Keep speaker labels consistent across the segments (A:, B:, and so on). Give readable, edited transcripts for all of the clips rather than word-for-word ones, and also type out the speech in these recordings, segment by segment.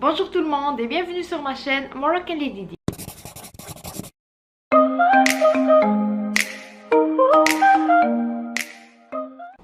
A: Bonjour tout le monde et bienvenue sur ma chaîne Moroccan Lady D.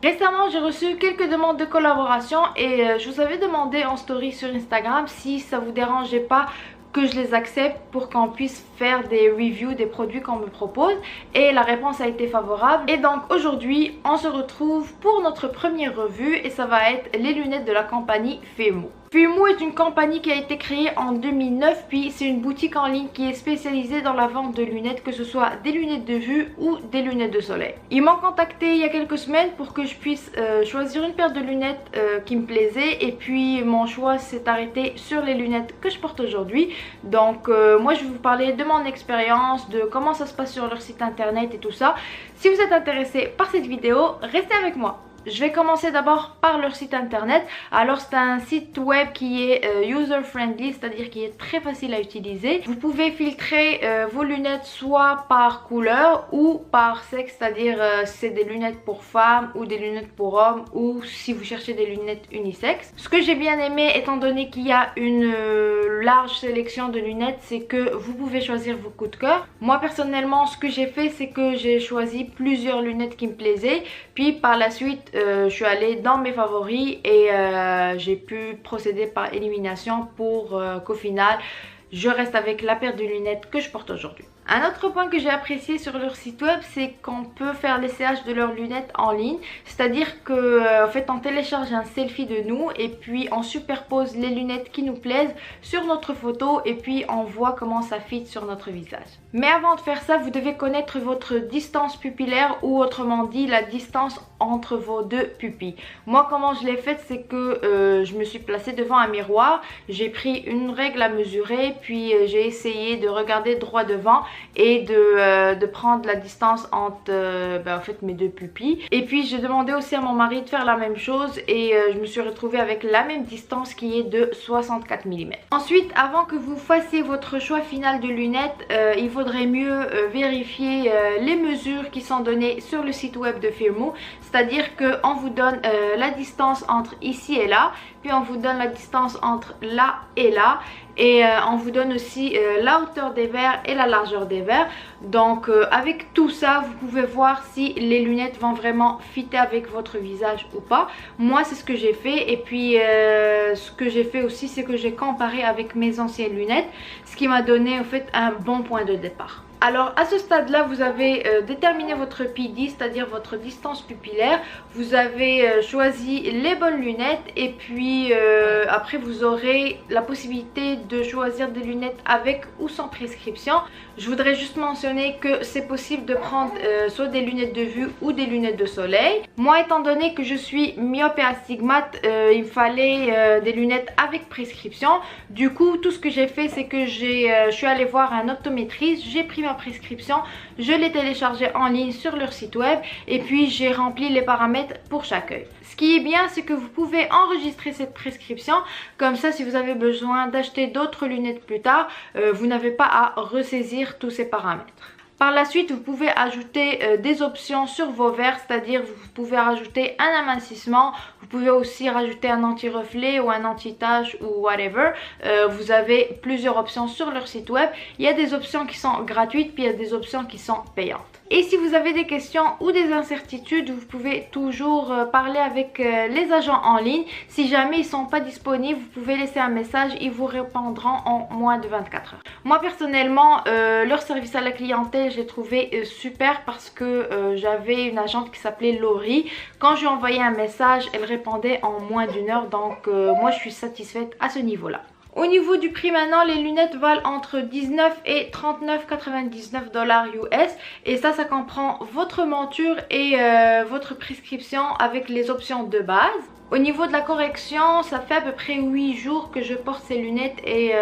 A: Récemment, j'ai reçu quelques demandes de collaboration et je vous avais demandé en story sur Instagram si ça vous dérangeait pas que je les accepte pour qu'on puisse faire des reviews des produits qu'on me propose, et la réponse a été favorable. Et donc aujourd'hui on se retrouve pour notre première revue et ça va être les lunettes de la compagnie Firmoo. Firmoo est une compagnie qui a été créée en 2009, puis c'est une boutique en ligne qui est spécialisée dans la vente de lunettes, que ce soit des lunettes de vue ou des lunettes de soleil. Ils m'ont contacté il y a quelques semaines pour que je puisse choisir une paire de lunettes qui me plaisait, et puis mon choix s'est arrêté sur les lunettes que je porte aujourd'hui. Donc moi je vais vous parler de mon expérience, de comment ça se passe sur leur site internet et tout ça. Si vous êtes intéressé par cette vidéo, restez avec moi. Je vais commencer d'abord par leur site internet. Alors c'est un site web qui est user friendly, c'est-à-dire qui est très facile à utiliser. Vous pouvez filtrer vos lunettes soit par couleur ou par sexe, c'est-à-dire si c'est des lunettes pour femmes ou des lunettes pour hommes, ou si vous cherchez des lunettes unisexes. Ce que j'ai bien aimé, étant donné qu'il y a une large sélection de lunettes, c'est que vous pouvez choisir vos coups de cœur. Moi personnellement, ce que j'ai fait, c'est que j'ai choisi plusieurs lunettes qui me plaisaient, puis par la suite je suis allée dans mes favoris et j'ai pu procéder par élimination pour qu'au final je reste avec la paire de lunettes que je porte aujourd'hui. Un autre point que j'ai apprécié sur leur site web, c'est qu'on peut faire l'essayage de leurs lunettes en ligne. C'est-à-dire que en fait on télécharge un selfie de nous et puis on superpose les lunettes qui nous plaisent sur notre photo et puis on voit comment ça fit sur notre visage. Mais avant de faire ça, vous devez connaître votre distance pupillaire, ou autrement dit la distance entre vos deux pupilles. Moi comment je l'ai faite, c'est que je me suis placée devant un miroir, j'ai pris une règle à mesurer, puis j'ai essayé de regarder droit devant et de prendre la distance entre en fait mes deux pupilles. Et puis j'ai demandé aussi à mon mari de faire la même chose et je me suis retrouvée avec la même distance qui est de 64 mm. Ensuite, avant que vous fassiez votre choix final de lunettes, il faudrait mieux vérifier les mesures qui sont données sur le site web de Firmoo. C'est-à-dire qu'on vous donne la distance entre ici et là, puis on vous donne la distance entre là et là, et on vous donne aussi la hauteur des verres et la largeur des verres. Donc avec tout ça, vous pouvez voir si les lunettes vont vraiment fitter avec votre visage ou pas. Moi c'est ce que j'ai fait, et puis ce que j'ai fait aussi, c'est que j'ai comparé avec mes anciennes lunettes, ce qui m'a donné en fait un bon point de départ. Alors à ce stade là, vous avez déterminé votre PD, c'est-à-dire votre distance pupillaire. Vous avez choisi les bonnes lunettes, et puis après vous aurez la possibilité de choisir des lunettes avec ou sans prescription. Je voudrais juste mentionner que c'est possible de prendre soit des lunettes de vue ou des lunettes de soleil. Moi étant donné que je suis myope et astigmate, il me fallait des lunettes avec prescription. Du coup tout ce que j'ai fait, c'est que je suis allée voir un optométriste, j'ai pris ma prescription, je l'ai téléchargée en ligne sur leur site web, et puis j'ai rempli les paramètres pour chaque œil. Ce qui est bien, c'est que vous pouvez enregistrer cette prescription, comme ça si vous avez besoin d'acheter d'autres lunettes plus tard, vous n'avez pas à ressaisir tous ces paramètres. Par la suite, vous pouvez ajouter des options sur vos verres, c'est-à-dire vous pouvez rajouter un amincissement, vous pouvez aussi rajouter un anti-reflet ou un anti-tache ou whatever. Vous avez plusieurs options sur leur site web. Il y a des options qui sont gratuites, puis il y a des options qui sont payantes. Et si vous avez des questions ou des incertitudes, vous pouvez toujours parler avec les agents en ligne. Si jamais ils ne sont pas disponibles, vous pouvez laisser un message, ils vous répondront en moins de 24 heures. Moi personnellement, leur service à la clientèle, je l'ai trouvé super, parce que j'avais une agente qui s'appelait Laurie. Quand je lui envoyais un message, elle répondait en moins d'une heure, donc moi je suis satisfaite à ce niveau-là. Au niveau du prix maintenant, les lunettes valent entre 19 et 39,99 $ US, et ça comprend votre monture et votre prescription avec les options de base. Au niveau de la correction, ça fait à peu près 8 jours que je porte ces lunettes, et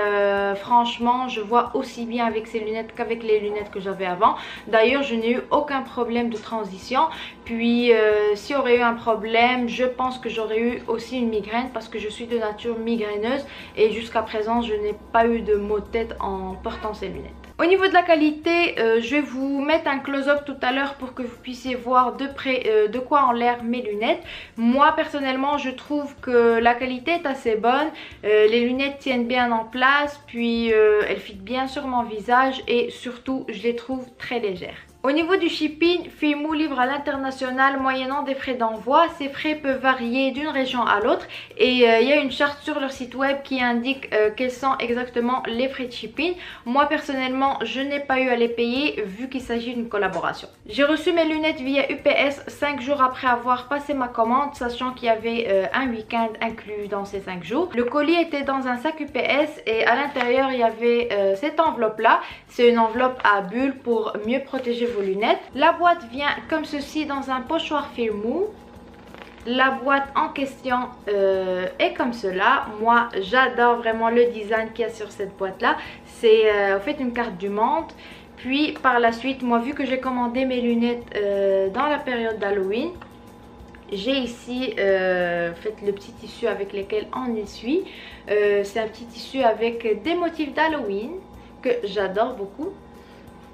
A: franchement je vois aussi bien avec ces lunettes qu'avec les lunettes que j'avais avant. D'ailleurs je n'ai eu aucun problème de transition, puis s'il y aurait eu un problème, je pense que j'aurais eu aussi une migraine, parce que je suis de nature migraineuse et jusqu'à présent je n'ai pas eu de maux de tête en portant ces lunettes. Au niveau de la qualité, je vais vous mettre un close-up tout à l'heure pour que vous puissiez voir de près de quoi ont l'air mes lunettes. Moi personnellement je trouve que la qualité est assez bonne, les lunettes tiennent bien en place, puis elles fit bien sur mon visage et surtout je les trouve très légères. Au niveau du shipping, Filmou livre à l'international moyennant des frais d'envoi. Ces frais peuvent varier d'une région à l'autre et il y a une charte sur leur site web qui indique quels sont exactement les frais de shipping. Moi personnellement, je n'ai pas eu à les payer vu qu'il s'agit d'une collaboration. J'ai reçu mes lunettes via UPS 5 jours après avoir passé ma commande, sachant qu'il y avait un week-end inclus dans ces 5 jours. Le colis était dans un sac UPS et à l'intérieur il y avait cette enveloppe là. C'est une enveloppe à bulles pour mieux protéger vos lunettes. La boîte vient comme ceci dans un pochoir Filmou. La boîte en question est comme cela. Moi j'adore vraiment le design qu'il y a sur cette boîte là. C'est en fait une carte du monde. Puis par la suite, moi vu que j'ai commandé mes lunettes dans la période d'Halloween, j'ai ici fait le petit tissu avec lequel on essuie. C'est un petit tissu avec des motifs d'Halloween que j'adore beaucoup.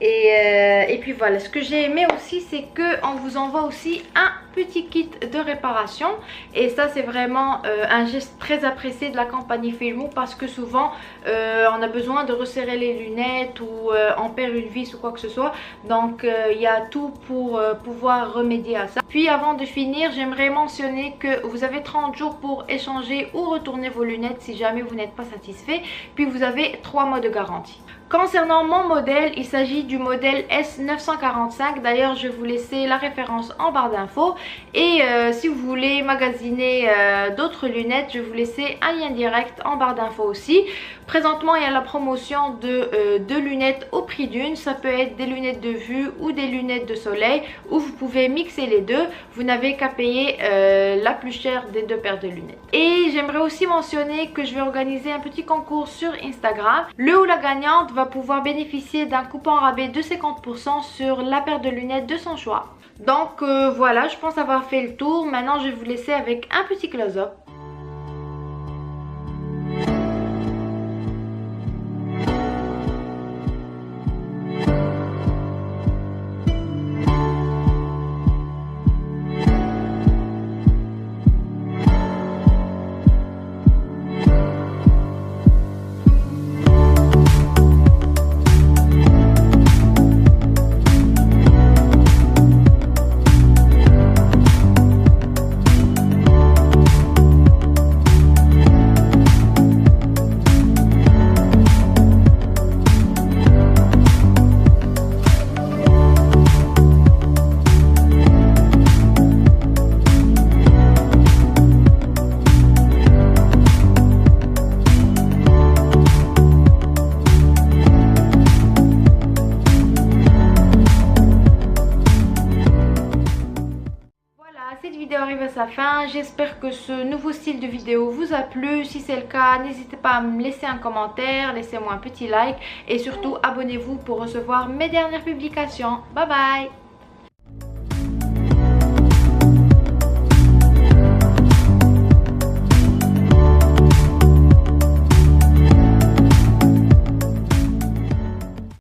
A: Et puis voilà, ce que j'ai aimé aussi c'est qu'on vous envoie aussi un petit kit de réparation et ça c'est vraiment un geste très apprécié de la compagnie Filmou parce que souvent on a besoin de resserrer les lunettes ou on perd une vis ou quoi que ce soit, donc il y a tout pour pouvoir remédier à ça. Puis avant de finir, j'aimerais mentionner que vous avez 30 jours pour échanger ou retourner vos lunettes si jamais vous n'êtes pas satisfait, puis vous avez 3 mois de garantie. Concernant mon modèle, il s'agit du modèle S945. D'ailleurs, je vais vous laisser la référence en barre d'infos. Et si vous voulez magasiner d'autres lunettes, je vais vous laisser un lien direct en barre d'infos aussi. Présentement, il y a la promotion de 2 lunettes au prix d'une. Ça peut être des lunettes de vue ou des lunettes de soleil, où vous pouvez mixer les deux. Vous n'avez qu'à payer la plus chère des 2 paires de lunettes. Et j'aimerais aussi mentionner que je vais organiser un petit concours sur Instagram. Le ou la gagnante va pouvoir bénéficier d'un coupon rabais de 50% sur la paire de lunettes de son choix. Donc voilà, je pense avoir fait le tour. Maintenant je vais vous laisser avec un petit close-up. Arrive à sa fin. J'espère que ce nouveau style de vidéo vous a plu. Si c'est le cas, n'hésitez pas à me laisser un commentaire, laissez-moi un petit like et surtout abonnez-vous pour recevoir mes dernières publications. Bye bye.